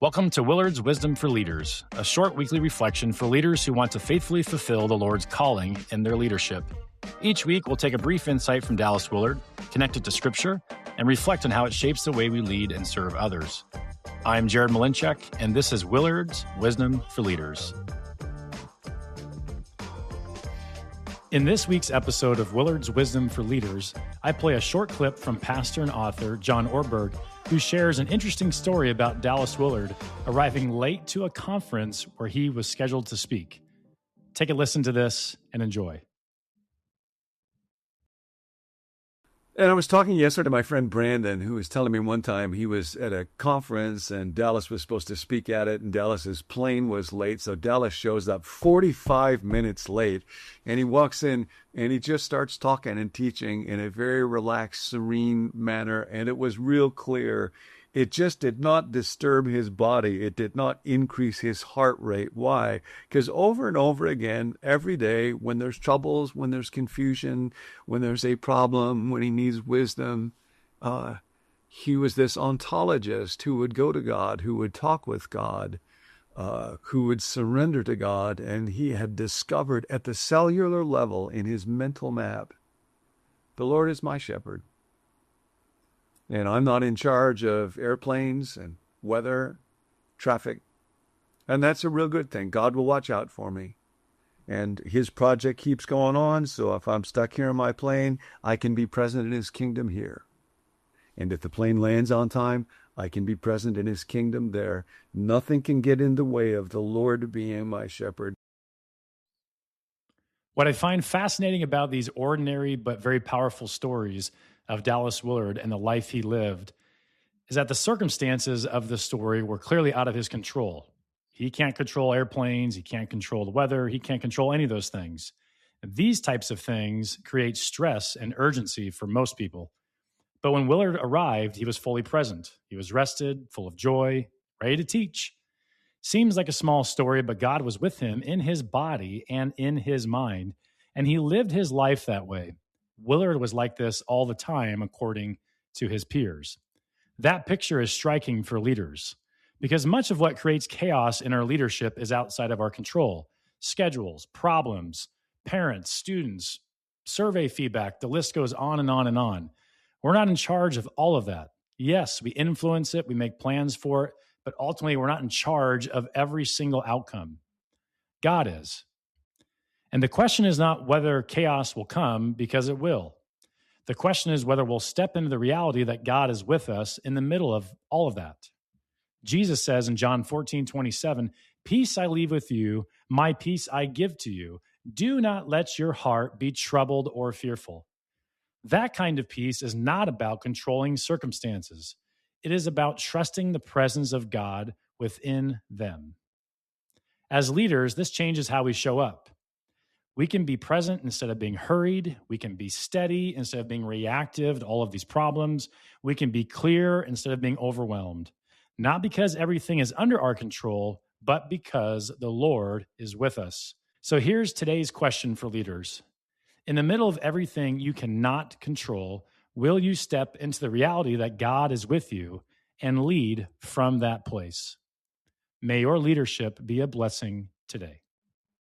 Welcome to Willard's Wisdom for Leaders, a short weekly reflection for leaders who want to faithfully fulfill the Lord's calling in their leadership. Each week, we'll take a brief insight from Dallas Willard, connect it to Scripture, and reflect on how it shapes the way we lead and serve others. I'm Jared Mlynczyk, and this is Willard's Wisdom for Leaders. In this week's episode of Willard's Wisdom for Leaders, I play a short clip from pastor and author John Ortberg, who shares an interesting story about Dallas Willard arriving late to a conference where he was scheduled to speak. Take a listen to this and enjoy. And I was talking yesterday to my friend Brandon, who was telling me one time he was at a conference and Dallas was supposed to speak at it, and Dallas's plane was late. So Dallas shows up 45 minutes late, and he walks in and he just starts talking and teaching in a very relaxed, serene manner. And it was real clear. It just did not disturb his body. It did not increase his heart rate. Why? Because over and over again, every day, when there's troubles, when there's confusion, when there's a problem, when he needs wisdom, he was this ontologist who would go to God, who would talk with God, who would surrender to God. And he had discovered at the cellular level in his mental map, the Lord is my shepherd. And I'm not in charge of airplanes and weather, traffic. And that's a real good thing. God will watch out for me. And his project keeps going on. So if I'm stuck here in my plane, I can be present in his kingdom here. And if the plane lands on time, I can be present in his kingdom there. Nothing can get in the way of the Lord being my shepherd. What I find fascinating about these ordinary but very powerful stories of Dallas Willard and the life he lived is that the circumstances of the story were clearly out of his control. He can't control airplanes, he can't control the weather, he can't control any of those things. These types of things create stress and urgency for most people. But when Willard arrived, he was fully present. He was rested, full of joy, ready to teach. Seems like a small story, but God was with him in his body and in his mind, and he lived his life that way. Willard was like this all the time, according to his peers. That picture is striking for leaders because much of what creates chaos in our leadership is outside of our control. Schedules, problems, parents, students, survey feedback, the list goes on and on and on. We're not in charge of all of that. Yes, we influence it, we make plans for it, but ultimately we're not in charge of every single outcome. God is. And the question is not whether chaos will come, because it will. The question is whether we'll step into the reality that God is with us in the middle of all of that. Jesus says in John 14:27, "Peace I leave with you, my peace I give to you. Do not let your heart be troubled or fearful." That kind of peace is not about controlling circumstances. It is about trusting the presence of God within them. As leaders, this changes how we show up. We can be present instead of being hurried. We can be steady instead of being reactive to all of these problems. We can be clear instead of being overwhelmed. Not because everything is under our control, but because the Lord is with us. So here's today's question for leaders. In the middle of everything you cannot control, will you step into the reality that God is with you and lead from that place? May your leadership be a blessing today.